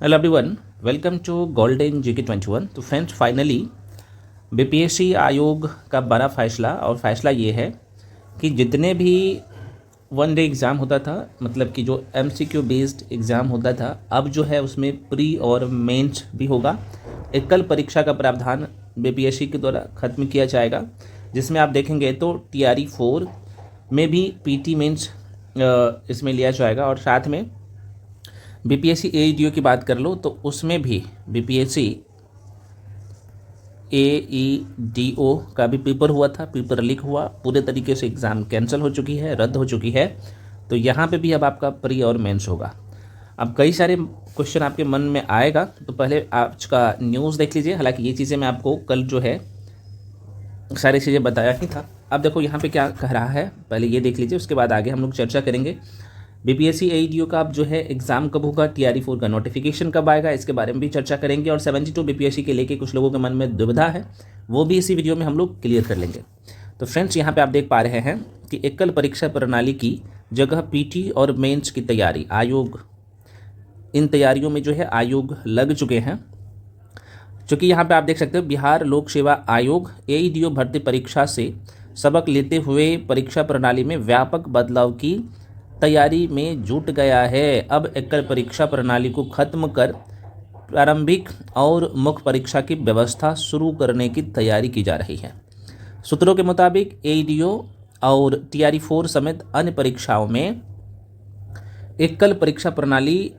Hello everyone, welcome to golden GK 21। तो friends, finally BPSC आयोग का बड़ा फैसला, और फैसला ये है कि जितने भी वन डे एग्ज़ाम होता था, मतलब कि जो एमसीक्यू बेस्ड एग्ज़ाम होता था, अब जो है उसमें प्री और मेंस भी होगा। एकल परीक्षा का प्रावधान बीपीएससी के द्वारा ख़त्म किया जाएगा, जिसमें आप देखेंगे तो TRE 4 में भी पीटी मेंस इसमें लिया जाएगा। और साथ में बीपीएससी AEDO की बात कर लो तो उसमें भी बीपीएससी AEDO का भी पेपर हुआ था, पेपर लीक हुआ, पूरे तरीके से एग्ज़ाम कैंसिल हो चुकी है, रद्द हो चुकी है। तो यहाँ पे भी अब आपका प्री और मेंस होगा। अब कई सारे क्वेश्चन आपके मन में आएगा, तो पहले आज का न्यूज़ देख लीजिए। हालांकि ये चीज़ें मैं आपको कल जो है सारी चीज़ें बताया ही था। अब देखो यहाँ पे क्या कह रहा है, पहले ये देख लीजिए, उसके बाद आगे हम लोग चर्चा करेंगे। बीपीएससी AEDO का अब जो है एग्ज़ाम कब होगा, TRE 4 का नोटिफिकेशन कब आएगा, इसके बारे में भी चर्चा करेंगे। और 72 बीपीएससी के लेके कुछ लोगों के मन में दुविधा है, वो भी इसी वीडियो में हम लोग क्लियर कर लेंगे। तो फ्रेंड्स, यहाँ पे आप देख पा रहे हैं कि एकल परीक्षा प्रणाली की जगह पीटी और मेंस की तैयारी, आयोग इन तैयारियों में जो है आयोग लग चुके हैं। चूँकि यहाँ पे आप देख सकते हो, बिहार लोक सेवा आयोग AEDO भर्ती परीक्षा से सबक लेते हुए परीक्षा प्रणाली में व्यापक बदलाव की तैयारी में जुट गया है। अब एकल परीक्षा प्रणाली को खत्म कर प्रारंभिक और मुख्य परीक्षा की व्यवस्था शुरू करने की तैयारी की जा रही है। सूत्रों के मुताबिक AEDO और TRE 4 समेत अन्य परीक्षाओं में एकल परीक्षा प्रणाली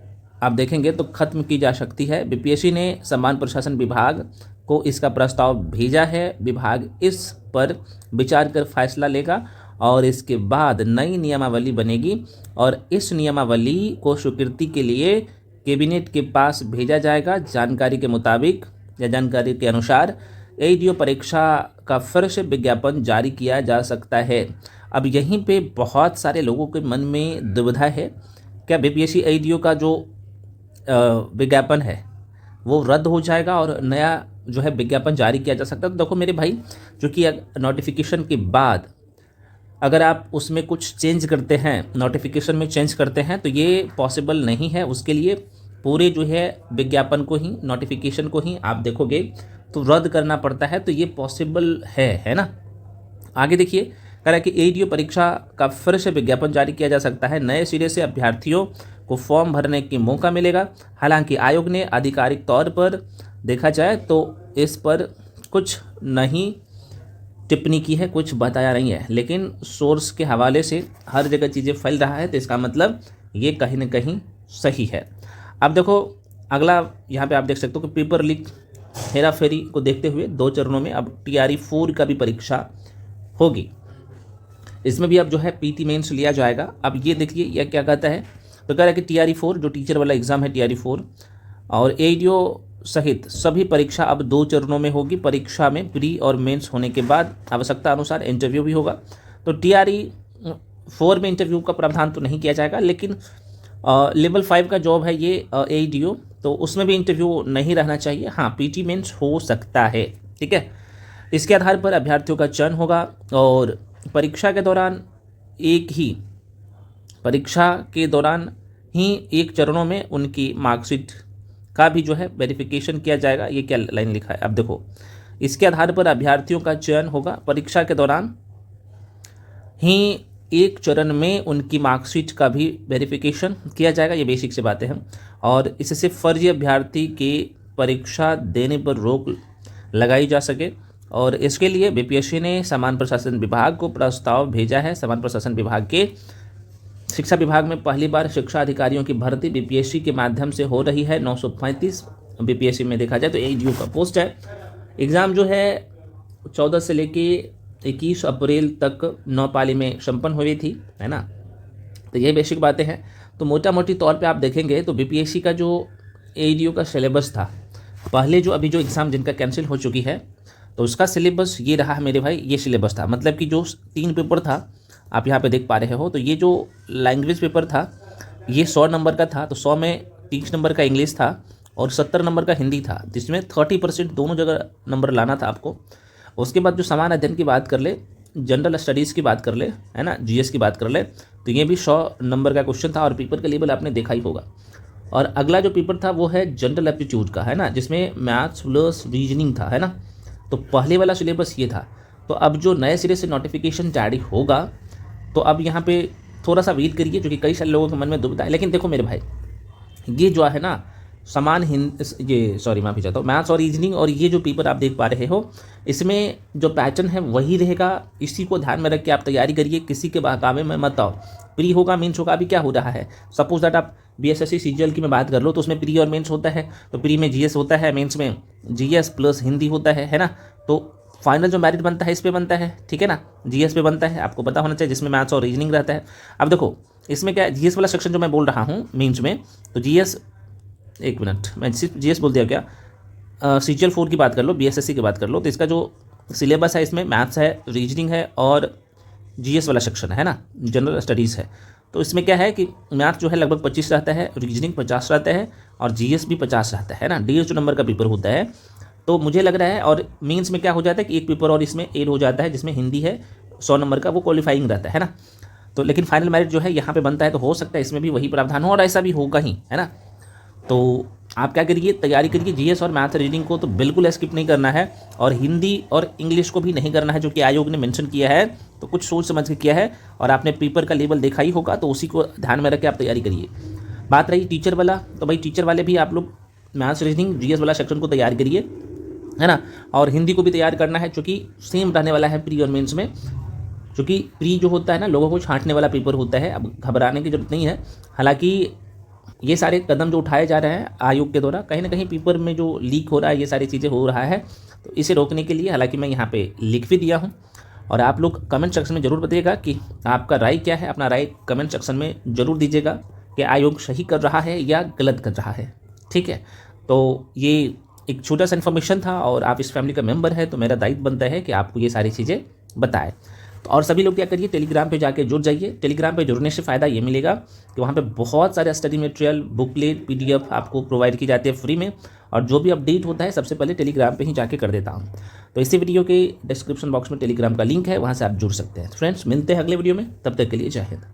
आप देखेंगे तो खत्म की जा सकती है। बीपीएससी ने समान प्रशासन विभाग को इसका प्रस्ताव भेजा है। विभाग इस पर विचार कर फैसला लेगा और इसके बाद नई नियमावली बनेगी और इस नियमावली को स्वीकृति के लिए कैबिनेट के पास भेजा जाएगा। जानकारी के मुताबिक या जानकारी के अनुसार AEDO परीक्षा का फिर से विज्ञापन जारी किया जा सकता है। अब यहीं पे बहुत सारे लोगों के मन में दुविधा है, क्या बीपीएससी AEDO का जो विज्ञापन है वो रद्द हो जाएगा और नया जो है विज्ञापन जारी किया जा सकता है। तो देखो मेरे भाई, चूँकि नोटिफिकेशन के बाद अगर आप उसमें कुछ चेंज करते हैं, नोटिफिकेशन में चेंज करते हैं, तो ये पॉसिबल नहीं है। उसके लिए पूरे जो है विज्ञापन को ही, नोटिफिकेशन को ही आप देखोगे तो रद्द करना पड़ता है। तो ये पॉसिबल है ना। आगे देखिए, कह रहा है कि AEDO परीक्षा का फिर से विज्ञापन जारी किया जा सकता है। नए सिरे से अभ्यर्थियों को फॉर्म भरने की मौका मिलेगा। हालांकि आयोग ने आधिकारिक तौर पर देखा जाए तो इस पर कुछ नहीं टिप्पणी की है, कुछ बताया नहीं है, लेकिन सोर्स के हवाले से हर जगह चीज़ें फैल रहा है, तो इसका मतलब ये कहीं ना कहीं सही है। अब देखो अगला, यहाँ पे आप देख सकते हो कि पेपर लीक हेरा फेरी को देखते हुए 2 चरणों में अब TRE 4 का भी परीक्षा होगी। इसमें भी अब जो है पीटी मेंस लिया जाएगा। अब ये देखिए यह क्या कहता है, तो कह रहा है कि TRE 4 जो टीचर वाला एग्ज़ाम है, TRE 4 और AEDO सहित सभी परीक्षा अब 2 चरणों में होगी। परीक्षा में प्री और मेंस होने के बाद आवश्यकता अनुसार इंटरव्यू भी होगा। तो TRE 4 में इंटरव्यू का प्रावधान तो नहीं किया जाएगा, लेकिन लेवल 5 का जॉब है ये AEDO, तो उसमें भी इंटरव्यू नहीं रहना चाहिए। हाँ, पीटी मेंस हो सकता है, ठीक है। इसके आधार पर अभ्यर्थियों का चयन होगा और परीक्षा के दौरान ही एक चरणों में उनकी मार्कशीट का भी जो है वेरिफिकेशन किया जाएगा। ये क्या लाइन लिखा है, अब देखो, इसके आधार पर अभ्यर्थियों का चयन होगा, परीक्षा के दौरान ही एक चरण में उनकी मार्कशीट का भी वेरिफिकेशन किया जाएगा। ये बेसिक से बातें हैं। और इससे फर्जी अभ्यर्थी के परीक्षा देने पर रोक लगाई जा सके, और इसके लिए बीपीएससी ने समान प्रशासन विभाग को प्रस्ताव भेजा है। समान प्रशासन विभाग के शिक्षा विभाग में पहली बार शिक्षा अधिकारियों की भर्ती बीपीएससी के माध्यम से हो रही है। 935 बीपीएससी में देखा जाए तो AEDO का पोस्ट है। एग्ज़ाम जो है 14 से लेके 21 अप्रैल तक 9 पाली में संपन्न हुई थी, है ना। तो ये बेसिक बातें हैं। तो मोटा मोटी तौर पे आप देखेंगे तो बीपीएससी का जो AEDO का सिलेबस था, पहले जो अभी जो एग्ज़ाम जिनका कैंसिल हो चुकी है, तो उसका सिलेबस ये रहा मेरे भाई। ये सिलेबस था, मतलब कि जो 3 पेपर था आप यहाँ पे देख पा रहे हो, तो ये जो लैंग्वेज पेपर था ये 100 नंबर का था। तो 100 में 30 नंबर का इंग्लिश था और 70 नंबर का हिंदी था, जिसमें 30% दोनों जगह नंबर लाना था आपको। उसके बाद जो समान अध्ययन की बात कर ले, जनरल स्टडीज़ की बात कर ले, है ना, GS की बात कर ले, तो ये भी 100 नंबर का क्वेश्चन था और पेपर का लेवल आपने देखा ही होगा। और अगला जो पेपर था वो है जनरल एप्टीट्यूड का, है ना, जिसमें मैथ्स प्लस रीजनिंग था, है ना। तो पहले वाला सिलेबस ये था। तो अब जो नए सिरे से नोटिफिकेशन जारी होगा तो अब यहाँ पे थोड़ा सा वेट करिए, क्योंकि कई सारे लोगों के मन में दुविधा है। लेकिन देखो मेरे भाई, ये जो है ना समान ये सॉरी माफ़ी चाहता हूँ, मैथ्स और रीजनिंग और ये जो पेपर आप देख पा रहे हो, इसमें जो पैटर्न है वही रहेगा। इसी को ध्यान में रख के आप तैयारी करिए, किसी के बहकावे में मत आओ। प्री होगा, मेंस होगा। अभी क्या हो रहा है, सपोज दैट आप बीएसएससी सीजीएल की मैं बात कर लो तो उसमें प्री और मेंस होता है। तो प्री में जीएस होता है, मेंस में जीएस प्लस हिंदी होता है ना। तो फाइनल जो मेरिट बनता है इस पे बनता है, ठीक है ना, जीएस पे बनता है, आपको पता होना चाहिए, जिसमें मैथ्स और रीजनिंग रहता है। अब देखो इसमें क्या है, जीएस वाला सेक्शन जो मैं बोल रहा हूँ मेंस में, तो जीएस, एक मिनट, मैं सिर्फ जीएस बोल दिया क्या, सीजीएल 4 की बात कर लो, बीएसएससी की बात कर लो, तो इसका जो सिलेबस है इसमें मैथ्स है, रीजनिंग है और जीएस वाला सेक्शन है ना, जनरल स्टडीज़ है। तो इसमें क्या है कि मैथ्स जो है लगभग 25 रहता है, रीजनिंग 50 रहता है और जीएस भी 50 रहता है ना, 150 नंबर का पेपर होता है। तो मुझे लग रहा है, और मेंस में क्या हो जाता है कि एक पेपर और इसमें ऐड हो जाता है, जिसमें हिंदी है 100 नंबर का, वो क्वालिफाइंग रहता है ना। तो लेकिन फाइनल मेरिट जो है यहाँ पे बनता है, तो हो सकता है इसमें भी वही प्रावधान हो और ऐसा भी होगा ही, है ना। तो आप क्या करिए, तैयारी करिए जीएस और मैथ रीडिंग को तो बिल्कुल स्किप नहीं करना है, और हिंदी और इंग्लिश को भी नहीं करना है, जो कि आयोग ने मेंशन किया है। तो कुछ सोच समझ के किया है और आपने पेपर का लेवल देखा ही होगा, तो उसी को ध्यान में रख के आप तैयारी करिए। बात रही टीचर वाला, तो भाई टीचर वाले भी आप लोग मैथ्स रीजनिंग जीएस वाला सेक्शन को तैयार करिए, है ना। और हिंदी को भी तैयार करना है, क्योंकि सेम रहने वाला है प्री और मेंस में। क्योंकि प्री जो होता है ना, लोगों को छांटने वाला पेपर होता है, अब घबराने की जरूरत नहीं है। हालांकि ये सारे कदम जो उठाए जा रहे हैं आयोग के द्वारा, कहीं ना कहीं पेपर में जो लीक हो रहा है, ये सारी चीज़ें हो रहा है, तो इसे रोकने के लिए हालांकि मैं यहाँ पे लिख भी दिया हूँ। और आप लोग कमेंट सेक्शन में ज़रूर बताइएगा कि आपका राय क्या है। अपना राय कमेंट सेक्शन में ज़रूर दीजिएगा कि आयोग सही कर रहा है या गलत कर रहा है, ठीक है। तो ये एक छोटा सा इन्फॉर्मेशन था, और आप इस फैमिली का मेंबर है तो मेरा दायित्व बनता है कि आपको ये सारी चीज़ें बताएं। तो और सभी लोग क्या करिए, टेलीग्राम पे जाके जुड़ जाइए। टेलीग्राम पे जुड़ने से फ़ायदा ये मिलेगा कि वहाँ पे बहुत सारे स्टडी मटेरियल, बुकलेट, पीडीएफ आपको प्रोवाइड की जाती है फ्री में, और जो भी अपडेट होता है सबसे पहले टेलीग्राम पे ही जाके कर देता हूँ। तो इसी वीडियो के डिस्क्रिप्शन बॉक्स में टेलीग्राम का लिंक है, वहाँ से आप जुड़ सकते हैं। फ्रेंड्स, मिलते हैं अगले वीडियो में, तब तक के लिए जय हिंद।